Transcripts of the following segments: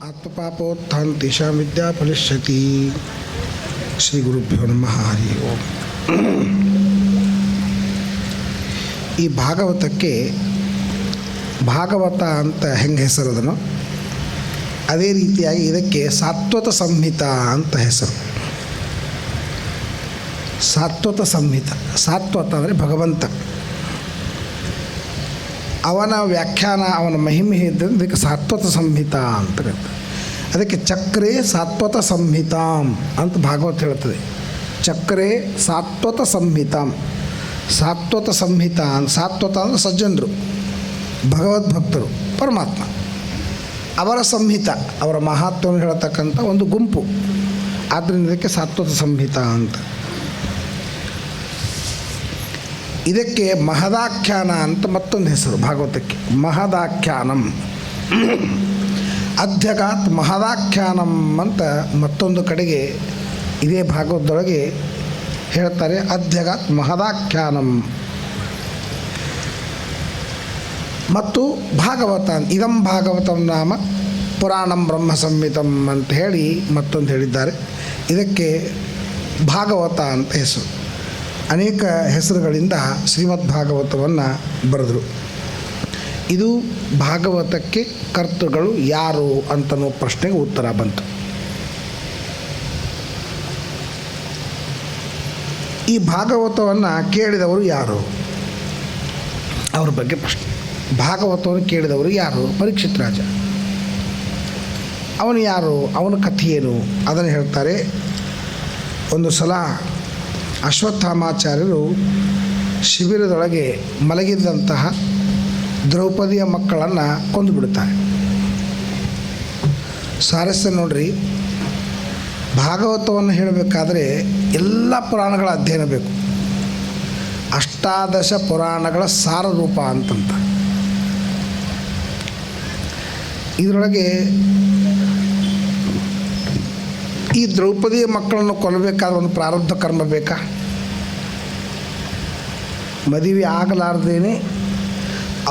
ಆತ್ಮಪಾಪೋತ್ಥಾನ್ ತೇಷಾಂ ವಿದ್ಯಾ ಫಲಿಷ್ಯತಿ. ಶ್ರೀ ಗುರುಭ್ಯೋ ನಮಃ. ಹರಿ ಓಂ. ಈ ಭಾಗವತಕ್ಕೆ ಭಾಗವತ ಅಂತ ಹೆಂಗೆ ಹೆಸರದನೋ ಅದೇ ರೀತಿಯಾಗಿ ಇದಕ್ಕೆ ಸಾತ್ವತ ಸಂಹಿತ ಅಂತ ಹೆಸರು. ಸಾತ್ವತ ಸಂಹಿತ, ಸಾತ್ವತ ಅಂದರೆ ಭಗವಂತ, ಅವನ ವ್ಯಾಖ್ಯಾನ, ಅವನ ಮಹಿಮೆ ಇದ್ದರೆ ಇದಕ್ಕೆ ಸಾತ್ವತ ಸಂಹಿತ ಅಂತ ಕರೀತಾರೆ. ಅದಕ್ಕೆ ಚಕ್ರೇ ಸಾತ್ವತ ಸಂಹಿತಾಂ ಅಂತ ಭಾಗವತ ಹೇಳ್ತದೆ. ಚಕ್ರೇ ಸಾತ್ವತ ಸಂಹಿತಾಂ. ಸಾತ್ವತ ಸಂಹಿತ, ಸಾತ್ವತ ಅಂದರೆ ಸಜ್ಜನರು, ಭಗವದ್ಭಕ್ತರು, ಪರಮಾತ್ಮ, ಅವರ ಸಂಹಿತ, ಅವರ ಮಹತ್ವವನ್ನು ಹೇಳ್ತಕ್ಕಂಥ ಒಂದು ಗುಂಪು. ಆದ್ದರಿಂದ ಇದಕ್ಕೆ ಸಾತ್ವತ ಸಂಹಿತ ಅಂತ. ಇದಕ್ಕೆ ಮಹದಾಖ್ಯಾನ ಅಂತ ಮತ್ತೊಂದು ಹೆಸರು ಭಾಗವತಕ್ಕೆ. ಮಹದಾಖ್ಯಾನಂ, ಅಧ್ಯಗಾತ್ ಮಹದಾಖ್ಯಾನಂ ಅಂತ ಮತ್ತೊಂದು ಕಡೆಗೆ ಇದೇ ಭಾಗವತದೊಳಗೆ ಹೇಳ್ತಾರೆ. ಅಧ್ಯಗಾತ್ ಮಹದಾಖ್ಯಾನಂ. ಮತ್ತು ಭಾಗವತ, ಇದಂ ಭಾಗವತಂ ನಾಮ ಪುರಾಣಂ ಬ್ರಹ್ಮ ಸಂಹಿತಂ ಅಂತ ಹೇಳಿ ಮತ್ತೊಂದು ಹೇಳಿದ್ದಾರೆ. ಇದಕ್ಕೆ ಭಾಗವತ ಅಂತ ಹೆಸರು. ಅನೇಕ ಹೆಸರುಗಳಿಂದ ಶ್ರೀಮದ್ ಭಾಗವತವನ್ನು ಬರೆದರು. ಇದು ಭಾಗವತಕ್ಕೆ ಕರ್ತೃಗಳು ಯಾರು ಅಂತನೋ ಪ್ರಶ್ನೆಗೆ ಉತ್ತರ ಬಂತು. ಈ ಭಾಗವತವನ್ನು ಕೇಳಿದವರು ಯಾರು, ಅವ್ರ ಬಗ್ಗೆ ಪ್ರಶ್ನೆ. ಭಾಗವತವನ್ನು ಕೇಳಿದವರು ಯಾರು? ಪರೀಕ್ಷಿತ್ ರಾಜ. ಅವನು ಯಾರು, ಅವನ ಕಥೆಯೇನು ಅದನ್ನು ಹೇಳ್ತಾರೆ. ಒಂದು ಸಲ ಅಶ್ವತ್ಥಾಮಾಚಾರ್ಯರು ಶಿಬಿರದೊಳಗೆ ಮಲಗಿದ್ದಂತಹ ದ್ರೌಪದಿಯ ಮಕ್ಕಳನ್ನು ಕೊಂದು ಬಿಡುತ್ತಾರೆ. ಸ್ವಾರಸ್ಯ ನೋಡ್ರಿ, ಭಾಗವತವನ್ನು ಹೇಳಬೇಕಾದ್ರೆ ಎಲ್ಲ ಪುರಾಣಗಳ ಅಧ್ಯಯನ ಬೇಕು. ಅಷ್ಟಾದಶ ಪುರಾಣಗಳ ಸಾರರೂಪ ಅಂತಂತ. ಇದರೊಳಗೆ ಈ ದ್ರೌಪದಿಯ ಮಕ್ಕಳನ್ನು ಕೊಲ್ಲಬೇಕಾದ್ರೆ ಒಂದು ಪ್ರಾರಬ್ಧ ಕರ್ಮ ಬೇಕಾ? ಮದುವೆ ಆಗಲಾರ್ದೇನೆ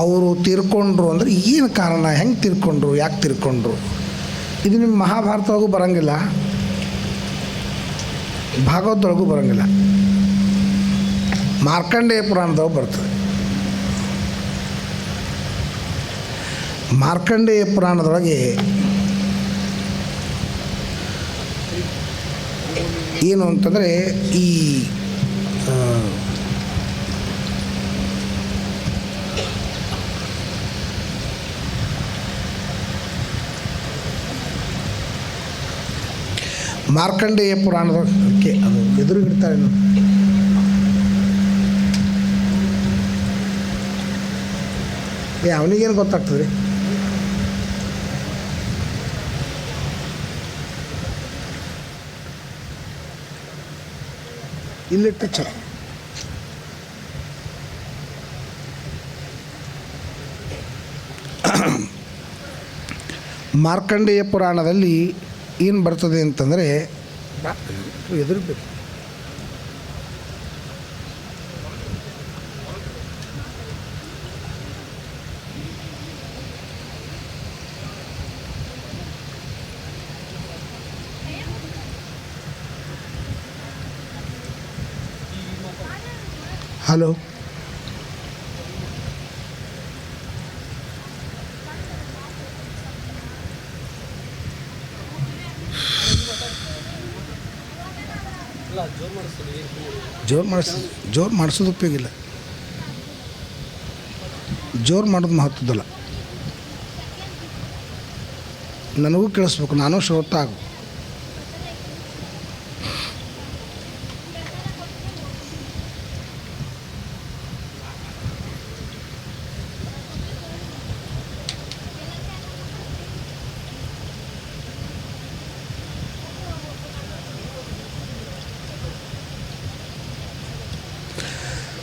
ಅವರು ತೀರ್ಕೊಂಡ್ರು ಅಂದರೆ ಏನು ಕಾರಣ, ಹೆಂಗೆ ತೀರ್ಕೊಂಡ್ರು, ಯಾಕೆ ತೀರ್ಕೊಂಡ್ರು? ಇದು ನಿಮ್ಮ ಮಹಾಭಾರತವಾಗೂ ಬರೋಂಗಿಲ್ಲ, ಭಾಗವತದೊಳಗೂ ಬರೋಂಗಿಲ್ಲ, ಮಾರ್ಕಂಡೇಯ ಪುರಾಣದೊಳಗೆ ಬರ್ತದೆ. ಮಾರ್ಕಂಡೇಯ ಪುರಾಣದೊಳಗೆ ಏನು ಅಂತಂದರೆ ಈ ಮಾರ್ಕಂಡೇಯ ಪುರಾಣದಕ್ಕೆ ಅದು ಎದುರುಗಿಡ್ತಾರೆ. ಅವನಿಗೇನು ಗೊತ್ತಾಗ್ತದೆ ರೀ? ಇಲ್ಲಿಟ್ಟು ಚ ಮಾರ್ಕಂಡೇಯ ಪುರಾಣದಲ್ಲಿ ಏನು ಬರ್ತದೆ ಅಂತಂದರೆ, ಎದುರುಬೇಕು, ಹಲೋ, ಜೋರು ಮಾಡಿಸೋದು ಉಪಯೋಗಿಲ್ಲ. ಜೋರು ಮಾಡೋದು ಮಹತ್ವದಲ್ಲ. ನನಗೂ ಕೇಳಿಸ್ಬೇಕು, ನಾನು ಶ್ರೋತ ಆಗು.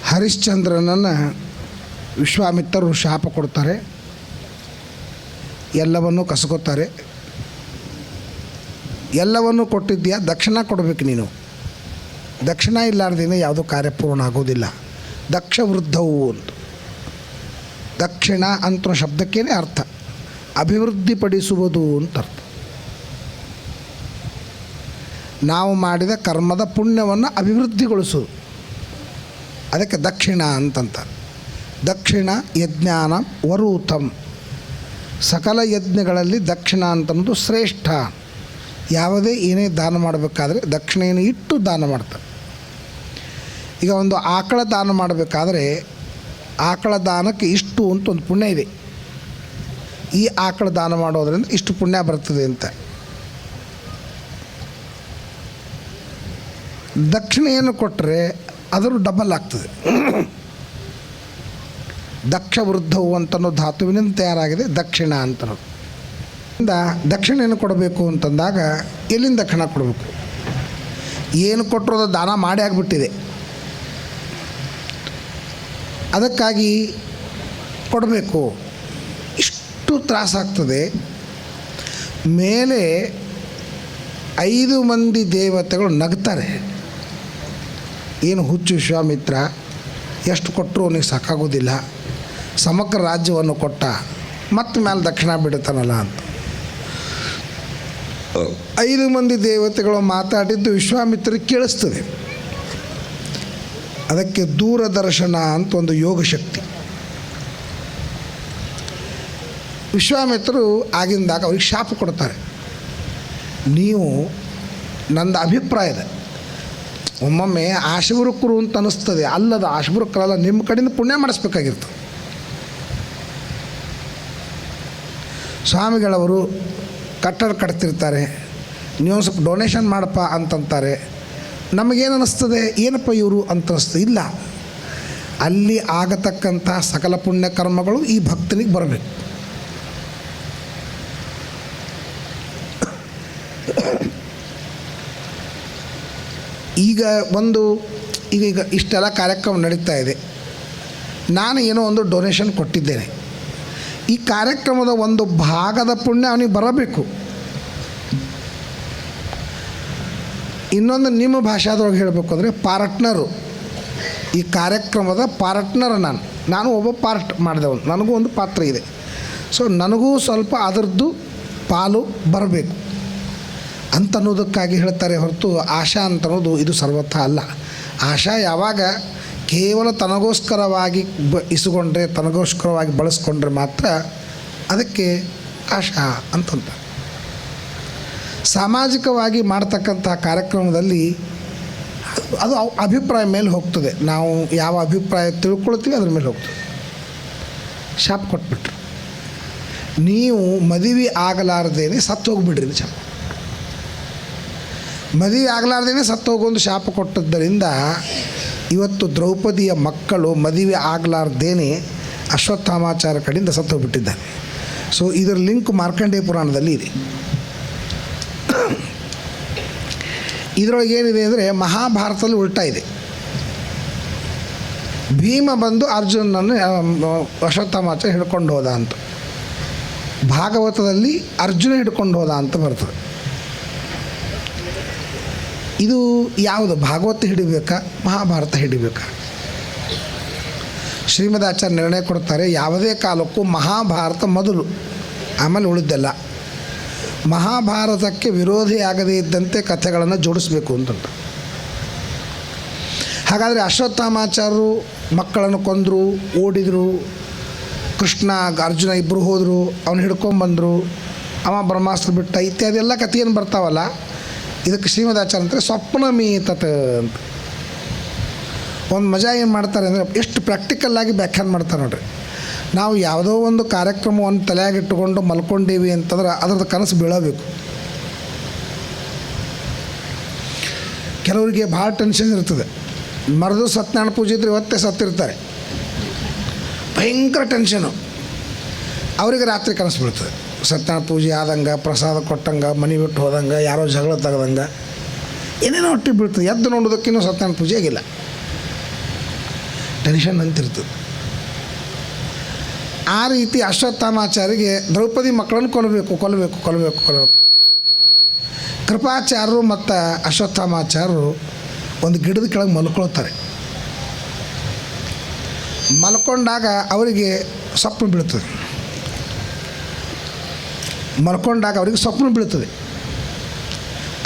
ಹರಿಶ್ಚಂದ್ರನನ್ನು ವಿಶ್ವಾಮಿತ್ರರು ಶಾಪ ಕೊಡ್ತಾರೆ, ಎಲ್ಲವನ್ನೂ ಕಸ್ಕೋತಾರೆ. ಎಲ್ಲವನ್ನೂ ಕೊಟ್ಟಿದ್ದೀಯಾ, ದಕ್ಷಿಣ ಕೊಡಬೇಕು ನೀನು. ದಕ್ಷಿಣ ಇಲ್ಲಾರ್ದೇನೆ ಯಾವುದೋ ಕಾರ್ಯಪೂರ್ಣ ಆಗೋದಿಲ್ಲ. ದಕ್ಷ ವೃದ್ಧವು ಅಂತ. ದಕ್ಷಿಣ ಅಂತ ಶಬ್ದಕ್ಕೇನೆ ಅರ್ಥ ಅಭಿವೃದ್ಧಿಪಡಿಸುವುದು ಅಂತ ಅರ್ಥ. ನಾವು ಮಾಡಿದ ಕರ್ಮದ ಪುಣ್ಯವನ್ನು ಅಭಿವೃದ್ಧಿಗೊಳಿಸೋದು. ಅದಕ್ಕೆ ದಕ್ಷಿಣ ಅಂತಂತಾರೆ. ದಕ್ಷಿಣ ಯಜ್ಞಾನ ವರೂಥಂ, ಸಕಲ ಯಜ್ಞಗಳಲ್ಲಿ ದಕ್ಷಿಣ ಅಂತನ್ನೋದು ಶ್ರೇಷ್ಠ. ಯಾವುದೇ ಏನೇ ದಾನ ಮಾಡಬೇಕಾದ್ರೆ ದಕ್ಷಿಣೆಯನ್ನು ಇಟ್ಟು ದಾನ ಮಾಡ್ತಾರೆ. ಈಗ ಒಂದು ಆಕಳ ದಾನ ಮಾಡಬೇಕಾದ್ರೆ ಆಕಳ ದಾನಕ್ಕೆ ಇಷ್ಟು ಅಂತ ಒಂದು ಪುಣ್ಯ ಇದೆ. ಈ ಆಕಳ ದಾನ ಮಾಡೋದರಿಂದ ಇಷ್ಟು ಪುಣ್ಯ ಬರ್ತದೆ ಅಂತ. ದಕ್ಷಿಣೆಯನ್ನು ಕೊಟ್ಟರೆ ಅದರ ಡಬಲ್ ಆಗ್ತದೆ. ದಕ್ಷ ವೃದ್ಧವು ಅಂತನೋ ಧಾತುವಿನಿಂದ ತಯಾರಾಗಿದೆ ದಕ್ಷಿಣ ಅಂತನೋ. ದಕ್ಷಿಣೆಯನ್ನು ಕೊಡಬೇಕು ಅಂತಂದಾಗ ಎಲ್ಲಿಂದ ದಕ್ಷಿಣ ಕೊಡಬೇಕು? ಏನು ಕೊಟ್ಟರು ಅದು ದಾನ ಮಾಡಿ ಆಗಿಬಿಟ್ಟಿದೆ. ಅದಕ್ಕಾಗಿ ಕೊಡಬೇಕು. ಇಷ್ಟು ತ್ರಾಸಾಗ್ತದೆ. ಮೇಲೆ 5 ಮಂದಿ ದೇವತೆಗಳು ನಗ್ತಾರೆ. ಏನು ಹುಚ್ಚು ವಿಶ್ವಾಮಿತ್ರ, ಎಷ್ಟು ಕೊಟ್ಟರು ಅವನಿಗೆ ಸಾಕಾಗೋದಿಲ್ಲ, ಸಮಗ್ರ ರಾಜ್ಯವನ್ನು ಕೊಟ್ಟ, ಮತ್ತೆ ಮೇಲೆ ದಕ್ಷಿಣ ಬಿಡುತ್ತಾನಲ್ಲ ಅಂತ. 5 ಮಂದಿ ದೇವತೆಗಳು ಮಾತಾಡಿದ್ದು ವಿಶ್ವಾಮಿತ್ರರಿಗೆ ಕೇಳಿಸ್ತದೆ. ಅದಕ್ಕೆ ದೂರದರ್ಶನ ಅಂತ ಒಂದು ಯೋಗ ಶಕ್ತಿ. ವಿಶ್ವಾಮಿತ್ರರು ಆಗಿಂದಾಗ ಅವ್ರಿಗೆ ಶಾಪ ಕೊಡ್ತಾರೆ. ನೀವು ನಂದು ಅಭಿಪ್ರಾಯದ ಒಮ್ಮೊಮ್ಮೆ ಆಶುವೃಕರು ಅಂತ ಅನ್ನಿಸ್ತದೆ. ಅಲ್ಲದ ಆಶುವೃಕರಲ್ಲ, ನಿಮ್ಮ ಕಡೆಯಿಂದ ಪುಣ್ಯ ಮಾಡಿಸ್ಬೇಕಾಗಿರ್ತದೆ. ಸ್ವಾಮಿಗಳವರು ಕಟ್ಟಡ ಕಟ್ತಿರ್ತಾರೆ, ನೀವು ಸ್ವಲ್ಪ ಡೊನೇಷನ್ ಮಾಡಪ್ಪ ಅಂತಂತಾರೆ. ನಮಗೇನು ಅನ್ನಿಸ್ತದೆ, ಏನಪ್ಪ ಇವರು ಅಂತ ಅನ್ನಿಸ್ತದೆ. ಇಲ್ಲ, ಅಲ್ಲಿ ಆಗತಕ್ಕಂಥ ಸಕಲ ಪುಣ್ಯ ಕರ್ಮಗಳು ಈ ಭಕ್ತನಿಗೆ ಬರಬೇಕು. ಈಗ ಇಷ್ಟೆಲ್ಲ ಕಾರ್ಯಕ್ರಮ ನಡೀತಾ ಇದೆ. ನಾನು ಏನೋ ಒಂದು ಡೊನೇಷನ್ ಕೊಟ್ಟಿದ್ದೇನೆ. ಈ ಕಾರ್ಯಕ್ರಮದ ಒಂದು ಭಾಗದ ಪುಣ್ಯ ಅವನಿಗೆ ಬರಬೇಕು. ಇನ್ನೊಂದು ನಿಮ್ಮ ಭಾಷಾದೊಳಗೆ ಹೇಳಬೇಕು ಅಂದರೆ ಪಾರ್ಟ್ನರು. ಈ ಕಾರ್ಯಕ್ರಮದ ಪಾರ್ಟ್ನರ್ ನಾನು ಒಬ್ಬ ಪಾರ್ಟ್ ಮಾಡಿದವನು, ನನಗೂ ಒಂದು ಪಾತ್ರ ಇದೆ. ಸೊ ನನಗೂ ಸ್ವಲ್ಪ ಅದರದ್ದು ಪಾಲು ಬರಬೇಕು ಅಂತನ್ನೋದಕ್ಕಾಗಿ ಹೇಳ್ತಾರೆ ಹೊರತು ಆಶಾ ಅಂತನ್ನೋದು ಇದು ಸರ್ವಥ ಅಲ್ಲ. ಆಶಾ ಯಾವಾಗ ಕೇವಲ ತನಗೋಸ್ಕರವಾಗಿ ಇಸ್ಕೊಂಡ್ರೆ, ತನಗೋಸ್ಕರವಾಗಿ ಬಳಸ್ಕೊಂಡ್ರೆ ಮಾತ್ರ ಅದಕ್ಕೆ ಆಶಾ ಅಂತಂತ. ಸಾಮಾಜಿಕವಾಗಿ ಮಾಡ್ತಕ್ಕಂಥ ಕಾರ್ಯಕ್ರಮದಲ್ಲಿ ಅದು ಅಭಿಪ್ರಾಯ ಮೇಲೆ ಹೋಗ್ತದೆ. ನಾವು ಯಾವ ಅಭಿಪ್ರಾಯ ತಿಳ್ಕೊಳ್ತೀವಿ ಅದ್ರ ಮೇಲೆ ಹೋಗ್ತದೆ. ಶಾಪ ಕೊಟ್ಬಿಟ್ರು, ನೀವು ಮದುವೆ ಆಗಲಾರ್ದೇನೆ ಸತ್ತು ಹೋಗ್ಬಿಡ್ರಿ. ಶಾಪ ಮದುವೆ ಆಗಲಾರ್ದೇನೆ ಸತ್ತು ಹೋಗೊಂದು ಶಾಪ ಕೊಟ್ಟದ್ದರಿಂದ ಇವತ್ತು ದ್ರೌಪದಿಯ ಮಕ್ಕಳು ಮದುವೆ ಆಗಲಾರ್ದೇನೆ ಅಶ್ವತ್ಥಾಮಾಚಾರ ಕಡೆಯಿಂದ ಸತ್ತು ಹೋಗ್ಬಿಟ್ಟಿದ್ದಾರೆ. ಸೊ ಇದರ ಲಿಂಕ್ ಮಾರ್ಕಂಡೇಯ ಪುರಾಣದಲ್ಲಿ ಇದೆ. ಇದರೊಳಗೆ ಏನಿದೆ ಅಂದರೆ ಮಹಾಭಾರತದಲ್ಲಿ ಉಲ್ಟಾ ಇದೆ. ಭೀಮ ಬಂದು ಅರ್ಜುನನ್ನು ಅಶ್ವತ್ಥಾಮಾಚಾರ ಹಿಡ್ಕೊಂಡು ಹೋದ ಅಂತ, ಭಾಗವತದಲ್ಲಿ ಅರ್ಜುನ ಹಿಡ್ಕೊಂಡು ಹೋದ ಅಂತ ಬರ್ತದೆ. ಇದು ಯಾವುದು? ಭಾಗವತ ಹಿಡಿಬೇಕಾ ಮಹಾಭಾರತ ಹಿಡಿಬೇಕಾ? ಶ್ರೀಮದಾಚಾರ್ಯ ನಿರ್ಣಯ ಕೊಡ್ತಾರೆ, ಯಾವುದೇ ಕಾಲಕ್ಕೂ ಮಹಾಭಾರತ ಮೊದಲು, ಆಮೇಲೆ ಉಳಿದೆಲ್ಲ. ಮಹಾಭಾರತಕ್ಕೆ ವಿರೋಧಿಯಾಗದೇ ಇದ್ದಂತೆ ಕಥೆಗಳನ್ನು ಜೋಡಿಸ್ಬೇಕು ಅಂತಂತ. ಹಾಗಾದರೆ ಅಶ್ವತ್ಥಾಮಾಚಾರ್ಯರು ಮಕ್ಕಳನ್ನು ಕೊಂದರು, ಓಡಿದರು, ಕೃಷ್ಣ ಅರ್ಜುನ ಇಬ್ಬರು ಹೋದರು, ಅವನು ಹಿಡ್ಕೊಂಬಂದರು, ಅವ ಬ್ರಹ್ಮಾಸ್ತ್ರ ಬಿಟ್ಟ, ಇತ್ಯಾದಿ ಎಲ್ಲ ಕಥೆ ಏನು ಬರ್ತಾವಲ್ಲ, ಇದಕ್ಕೆ ಶ್ರೀಮದಾಚಾರ್ಯ ಅಂತಾರೆ ಸ್ವಪ್ನ ಮೀತತ ಅಂತ. ಒಂದು ಮಜಾ ಏನು ಮಾಡ್ತಾರೆ ಅಂದರೆ, ಎಷ್ಟು ಪ್ರಾಕ್ಟಿಕಲ್ಲಾಗಿ ವ್ಯಾಖ್ಯಾನ ಮಾಡ್ತಾರೆ ನೋಡ್ರಿ. ನಾವು ಯಾವುದೋ ಒಂದು ಕಾರ್ಯಕ್ರಮವನ್ನು ತಲೆಯಾಗಿಟ್ಟುಕೊಂಡು ಮಲ್ಕೊಂಡೀವಿ ಅಂತಂದ್ರೆ ಅದರದ್ದು ಕನಸು ಬೀಳಬೇಕು. ಕೆಲವರಿಗೆ ಭಾಳ ಟೆನ್ಷನ್ ಇರ್ತದೆ. ಮರದು ಸತ್ಯನಾರಾಯಣ ಪೂಜೆ ಇದ್ರೆ ಇವತ್ತೇ ಸತ್ತಿರ್ತಾರೆ, ಭಯಂಕರ ಟೆನ್ಷನು. ಅವರಿಗೆ ರಾತ್ರಿ ಕನಸು ಬೀಳ್ತದೆ. ಸತ್ಯನಾರಾಯಣ ಪೂಜೆ ಆದಂಗೆ, ಪ್ರಸಾದ ಕೊಟ್ಟಂಗೆ, ಮನೆ ಬಿಟ್ಟು ಹೋದಂಗೆ, ಯಾರೋ ಜಗಳ ತೆಗೆದಂಗೆ, ಏನೇನೋ ಹೊಟ್ಟಿಗೆ ಬೀಳ್ತದೆ. ಎದ್ದು ನೋಡೋದಕ್ಕಿನ್ನೂ ಸತ್ಯನಾರಾಯಣ ಪೂಜೆ ಆಗಿಲ್ಲ, ಟೆನ್ಷನ್ ಅಂತಿರ್ತದೆ. ಆ ರೀತಿ ಅಶ್ವತ್ಥಾಮಾಚಾರ್ಯರಿಗೆ ದ್ರೌಪದಿ ಮಕ್ಕಳನ್ನು ಕೊಲ್ಲಬೇಕು. ಕೃಪಾಚಾರ್ಯರು ಮತ್ತು ಅಶ್ವತ್ಥಾಮಾಚಾರ್ಯರು ಒಂದು ಗಿಡದ ಕೆಳಗೆ ಮಲ್ಕೊಳ್ತಾರೆ. ಮಲ್ಕೊಂಡಾಗ ಅವರಿಗೆ ಸ್ವಪ್ನ ಬೀಳ್ತದೆ.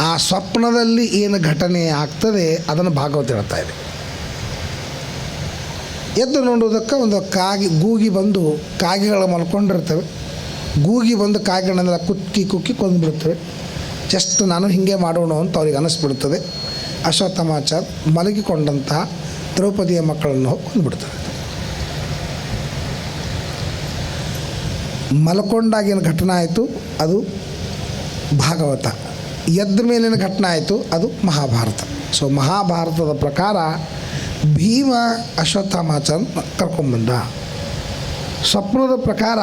ಆ ಸ್ವಪ್ನದಲ್ಲಿ ಏನು ಘಟನೆ ಆಗ್ತದೆ ಅದನ್ನು ಭಾಗವತ ಹೇಳ್ತಾ ಇದೆ. ಎದ್ದು ನೋಡುವುದಕ್ಕೆ ಒಂದು ಗೂಗಿ ಬಂದು ಕಾಗೆಗಳು ಮಲ್ಕೊಂಡಿರ್ತವೆ. ಗೂಗಿ ಬಂದು ಕಾಗೆಗಳನ್ನೆಲ್ಲ ಕುಕ್ಕಿ ಕೊಂದುಬಿಡ್ತವೆ. ಜಸ್ಟ್ ನಾನು ಹೀಗೆ ಮಾಡೋಣ ಅಂತ ಅವ್ರಿಗೆ ಅನ್ನಿಸ್ಬಿಡ್ತದೆ. ಅಶ್ವತ್ಥಾಮಾಚಾರ್ಯ ಮಲಗಿಕೊಂಡಂತಹ ದ್ರೌಪದಿಯ ಮಕ್ಕಳನ್ನು ಹೋಗಿ ಕೊಂದುಬಿಡ್ತಾರೆ. ಮಲ್ಕೊಂಡಾಗೇನು ಘಟನೆ ಆಯಿತು ಅದು ಭಾಗವತ, ಎದ್ದ ಮೇಲಿನ ಘಟನೆ ಆಯಿತು ಅದು ಮಹಾಭಾರತ. ಸೊ ಮಹಾಭಾರತದ ಪ್ರಕಾರ ಭೀಮ ಅಶ್ವತ್ಥಾಮಾಚಾರ್ಯ ಕರ್ಕೊಂಬಂದ, ಸ್ವಪ್ನದ ಪ್ರಕಾರ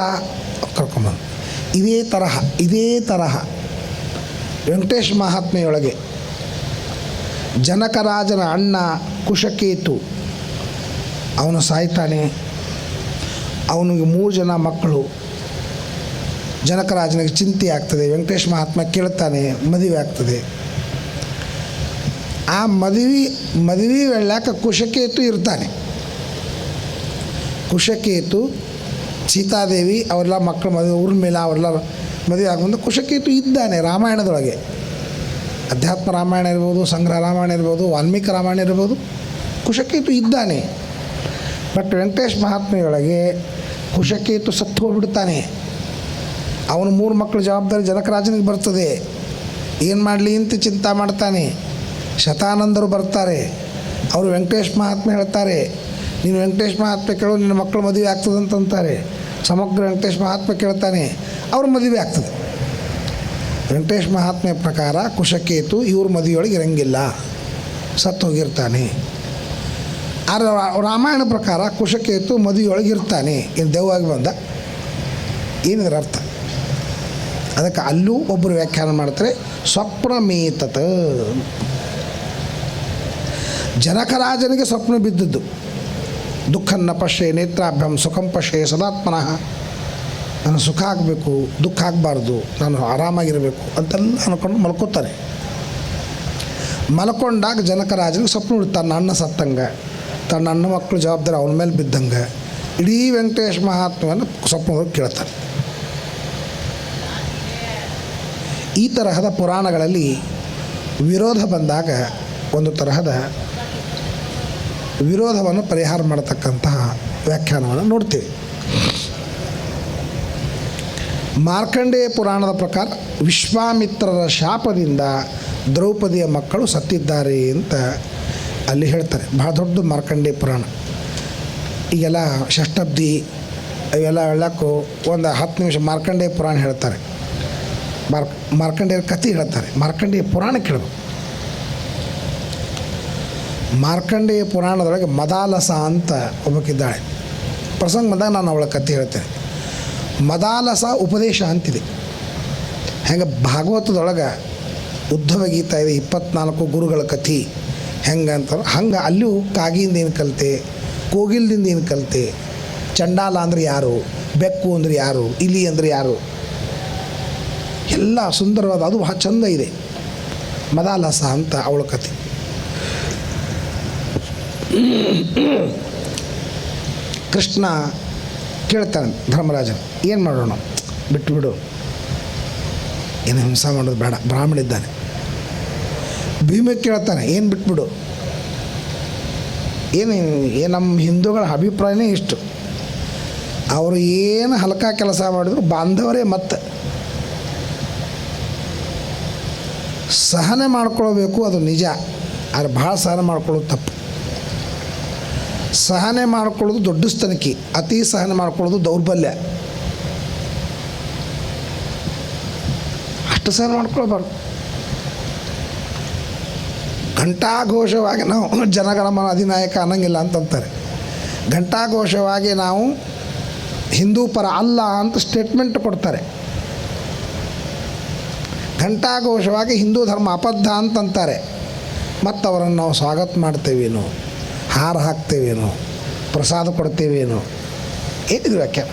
ಕರ್ಕೊಂಬಂದ. ಇದೇ ತರಹ ವೆಂಕಟೇಶ ಮಹಾತ್ಮೆಯೊಳಗೆ ಜನಕರಾಜನ ಅಣ್ಣ ಕುಶಕೇತು ಅವನು ಸಾಯ್ತಾನೆ. ಅವನಿಗೆ 3 ಜನ ಮಕ್ಕಳು. ಜನಕರಾಜನಿಗೆ ಚಿಂತೆ ಆಗ್ತದೆ. ವೆಂಕಟೇಶ ಮಹಾತ್ಮ ಕೇಳ್ತಾನೆ, ಮದುವೆ ಆಗ್ತದೆ. ಆ ಮದುವೆ ವೇಳ್ಯಾಕ ಕುಶಕೇತು ಇರ್ತಾನೆ. ಕುಶಕೇತು, ಸೀತಾದೇವಿ ಅವರೆಲ್ಲ ಮಕ್ಕಳು ಮದುವೆ ಊರ್ಮಿಳ ಅವರೆಲ್ಲ ಮದುವೆ ಆಗುವಂಥ ಕುಶಕೇತು ಇದ್ದಾನೆ ರಾಮಾಯಣದೊಳಗೆ. ಅಧ್ಯಾತ್ಮ ರಾಮಾಯಣ ಇರ್ಬೋದು, ಸಂಗ್ರಹ ರಾಮಾಯಣ ಇರ್ಬೋದು, ವಾಲ್ಮೀಕಿ ರಾಮಾಯಣ ಇರ್ಬೋದು, ಕುಶಕೇತು ಇದ್ದಾನೆ. ಬಟ್ ವೆಂಕಟೇಶ ಮಹಾತ್ಮೆಯೊಳಗೆ ಕುಶಕೇತು ಸತ್ತು ಹೋಗ್ಬಿಡ್ತಾನೆ. ಅವನು 3 ಮಕ್ಕಳ ಜವಾಬ್ದಾರಿ ಜನಕರಾಜನಿಗೆ ಬರ್ತದೆ. ಏನು ಮಾಡಲಿ ಅಂತ ಚಿಂತೆ ಮಾಡ್ತಾನೆ. ಶತಾನಂದರು ಬರ್ತಾರೆ. ಅವರು ವೆಂಕಟೇಶ ಮಹಾತ್ಮೆ ಹೇಳ್ತಾರೆ, ನೀನು ವೆಂಕಟೇಶ ಮಹಾತ್ಮೆ ಕೇಳೋ ನಿನ್ನ ಮಕ್ಕಳು ಮದುವೆ ಆಗ್ತದೆ ಅಂತಂತಾರೆ. ಸಮಗ್ರ ವೆಂಕಟೇಶ ಮಹಾತ್ಮೆ ಕೇಳ್ತಾನೆ, ಅವ್ರ ಮದುವೆ ಆಗ್ತದೆ. ವೆಂಕಟೇಶ ಮಹಾತ್ಮೆ ಪ್ರಕಾರ ಕುಶಕೇತು ಇವ್ರ ಮದುವೆಯೊಳಗೆ ಇರಂಗಿಲ್ಲ, ಸತ್ತು ಹೋಗಿರ್ತಾನೆ. ಆದರೆ ರಾಮಾಯಣ ಪ್ರಕಾರ ಕುಶಕೇತು ಮದುವೆಯೊಳಗೆ ಇರ್ತಾನೆ. ಏನು ದೆವ್ವಾಗಿ ಬಂದ, ಏನಿದ್ರ ಅರ್ಥ? ಅದಕ್ಕೆ ಅಲ್ಲೂ ಒಬ್ಬರು ವ್ಯಾಖ್ಯಾನ ಮಾಡ್ತಾರೆ, ಸ್ವಪ್ನಮೇತತ್. ಜನಕರಾಜನಿಗೆ ಸ್ವಪ್ನ ಬಿದ್ದದ್ದು. ದುಃಖನ್ನ ಪಶ್ಯೆ ನೇತ್ರಾಭ್ಯಂ ಸುಖಂ ಪಶ್ಯೆ ಸದಾತ್ಮನಃ. ನಾನು ಸುಖ ಆಗಬೇಕು, ದುಃಖ ಆಗಬಾರ್ದು, ನಾನು ಆರಾಮಾಗಿರಬೇಕು ಅಂತೆಲ್ಲ ಅನ್ಕೊಂಡು ಮಲ್ಕೋತಾರೆ. ಮಲ್ಕೊಂಡಾಗ ಜನಕರಾಜನಿಗೆ ಸ್ವಪ್ನ ತನ್ನ ಅಣ್ಣ ಸತ್ತಂಗೆ, ತನ್ನ ಅಣ್ಣ ಮಕ್ಕಳು ಜವಾಬ್ದಾರಿ ಅವನ ಮೇಲೆ ಬಿದ್ದಂಗೆ ಇಡೀ ವೆಂಕಟೇಶ ಮಹಾತ್ಮೆಯನ್ನು ಸ್ವಪ್ನದಲ್ಲಿ ಕೇಳ್ತಾನೆ. ಈ ತರಹದ ಪುರಾಣಗಳಲ್ಲಿ ವಿರೋಧ ಬಂದಾಗ ಒಂದು ತರಹದ ವಿರೋಧವನ್ನು ಪರಿಹಾರ ಮಾಡತಕ್ಕಂತಹ ವ್ಯಾಖ್ಯಾನವನ್ನು ನೋಡ್ತೀವಿ. ಮಾರ್ಕಂಡೇಯ ಪುರಾಣದ ಪ್ರಕಾರ ವಿಶ್ವಾಮಿತ್ರರ ಶಾಪದಿಂದ ದ್ರೌಪದಿಯ ಮಕ್ಕಳು ಸತ್ತಿದ್ದಾರೆ ಅಂತ ಅಲ್ಲಿ ಹೇಳ್ತಾರೆ. ಭಾಳ ದೊಡ್ಡ ಮಾರ್ಕಂಡೇಯ ಪುರಾಣ. ಈಗೆಲ್ಲ ಷಷ್ಠಬ್ದಿ ಇವೆಲ್ಲ ಹೇಳಕ್ಕೂ ಒಂದು 10 ನಿಮಿಷ ಮಾರ್ಕಂಡೇಯ ಪುರಾಣ ಹೇಳ್ತಾರೆ. ಮಾರ್ಕಂಡೇಯರ ಕಥೆ ಹೇಳ್ತಾರೆ. ಮಾರ್ಕಂಡೇಯ ಪುರಾಣ ಕೇಳಬೇಕು. ಮಾರ್ಕಂಡೇಯ ಪುರಾಣದೊಳಗೆ ಮದಾಲಸ ಅಂತ ಒಬ್ಬಕ್ಕಿದ್ದಾಳೆ. ಪ್ರಸಂಗ ಬಂದಾಗ ನಾನು ಅವಳ ಕಥೆ ಹೇಳ್ತೇನೆ. ಮದಾಲಸ ಉಪದೇಶ ಅಂತಿದೆ. ಹೆಂಗೆ ಭಾಗವತದೊಳಗೆ ಉದ್ಧವ ಗೀತಾ ಇದೆ, 24 ಗುರುಗಳ ಕಥೆ ಹೆಂಗೆ ಅಂತಾರೆ, ಹಂಗೆ ಅಲ್ಲೂ ಕಾಗಿಯಿಂದ ಏನು ಕಲಿತೆ, ಕೋಗಿಲ್ದಿಂದ ಏನು ಕಲಿತೆ, ಚಂಡಾಲ ಅಂದರೆ ಯಾರು, ಬೆಕ್ಕು ಅಂದರೆ ಯಾರು, ಇಲಿ ಅಂದರೆ ಯಾರು, ಎಲ್ಲ ಸುಂದರವಾದ, ಅದು ಬಹಳ ಚಂದ ಇದೆ. ಮದಾಲಸ ಅಂತ ಅವಳ ಕಥೆ. ಕೃಷ್ಣ ಕೇಳ್ತಾನೆ ಧರ್ಮರಾಜನ, ಏನು ಮಾಡೋಣ, ಬಿಟ್ಟುಬಿಡು, ಏನು ಹಿಂಸೆ ಮಾಡೋದು ಬೇಡ, ಬ್ರಾಹ್ಮಣ ಇದ್ದಾನೆ. ಭೀಮಕ್ಕೆ ಕೇಳ್ತಾನೆ, ಏನು ಬಿಟ್ಬಿಡು, ಏನು ನಮ್ಮ ಹಿಂದೂಗಳ ಅಭಿಪ್ರಾಯನೇ ಇಷ್ಟು, ಅವರು ಏನು ಹಲ್ಕ ಕೆಲಸ ಮಾಡಿದ್ರು ಬಾಂಧವರೇ. ಮತ್ತು ಸಹನೆ ಮಾಡ್ಕೊಳ್ಬೇಕು, ಅದು ನಿಜ. ಆದರೆ ಭಾಳ ಸಹನೆ ಮಾಡ್ಕೊಳ್ಳೋದು ತಪ್ಪು. ಸಹನೆ ಮಾಡ್ಕೊಳ್ಳೋದು ದೊಡ್ಡ ಸ್ತನಿಕೆ, ಅತಿ ಸಹನೆ ಮಾಡ್ಕೊಳ್ಳೋದು ದೌರ್ಬಲ್ಯ. ಅಷ್ಟು ಸಹನೆ ಮಾಡ್ಕೊಳ್ಬಾರ್ದು. ಘಂಟಾಘೋಷವಾಗಿ ನಾವು ಜನಗಣಮನ ಅಧಿನಾಯಕ ಅನ್ನಂಗಿಲ್ಲ ಅಂತಂತಾರೆ. ಘಂಟಾಘೋಷವಾಗಿ ನಾವು ಹಿಂದೂ ಪರ ಅಲ್ಲ ಅಂತ ಸ್ಟೇಟ್ಮೆಂಟ್ ಕೊಡ್ತಾರೆ. ಘಂಟಾಘೋಷವಾಗಿ ಹಿಂದೂ ಧರ್ಮ ಅಬದ್ಧ ಅಂತಂತಾರೆ. ಮತ್ತು ಅವರನ್ನು ನಾವು ಸ್ವಾಗತ ಮಾಡ್ತೇವೇನೋ, ಹಾರ ಹಾಕ್ತೇವೇನೋ, ಪ್ರಸಾದ ಕೊಡ್ತೇವೇನೋ, ಏನಿದು ವ್ಯಾಖ್ಯಾನ?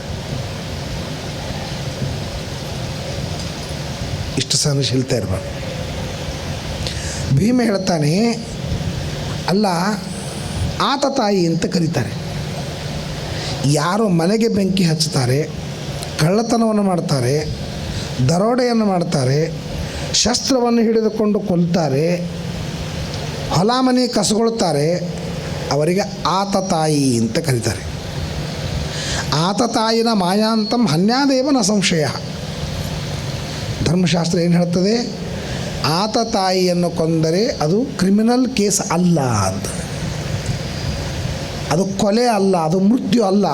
ಇಷ್ಟು ಸಹನಶೀಲತೆ ಇರಬಾರ್ದು. ಭೀಮ ಹೇಳ್ತಾನೆ, ಅಲ್ಲ ಆತ ತಾಯಿ ಅಂತ ಕರೀತಾರೆ. ಯಾರು ಮನೆಗೆ ಬೆಂಕಿ ಹಚ್ಚುತ್ತಾರೆ, ಕಳ್ಳತನವನ್ನು ಮಾಡ್ತಾರೆ, ದರೋಡೆಯನ್ನು ಮಾಡ್ತಾರೆ, ಶಸ್ತ್ರವನ್ನು ಹಿಡಿದುಕೊಂಡು ಕೊಲ್ತಾರೆ, ಹೊಲ ಮನೆ ಕಸಗೊಳ್ತಾರೆ, ಅವರಿಗೆ ಆತತಾಯಿ ಅಂತ ಕರೀತಾರೆ. ಆತತಾಯಿನ ಮಾಯಾಂತಂ ಹನ್ಯಾದೇವನ ಸಂಶಯ. ಧರ್ಮಶಾಸ್ತ್ರ ಏನು ಹೇಳ್ತದೆ? ಆತತಾಯಿಯನ್ನು ಕೊಂದರೆ ಅದು ಕ್ರಿಮಿನಲ್ ಕೇಸ್ ಅಲ್ಲ ಅಂತ, ಅದು ಕೊಲೆ ಅಲ್ಲ, ಅದು ಮೃತ್ಯು ಅಲ್ಲ.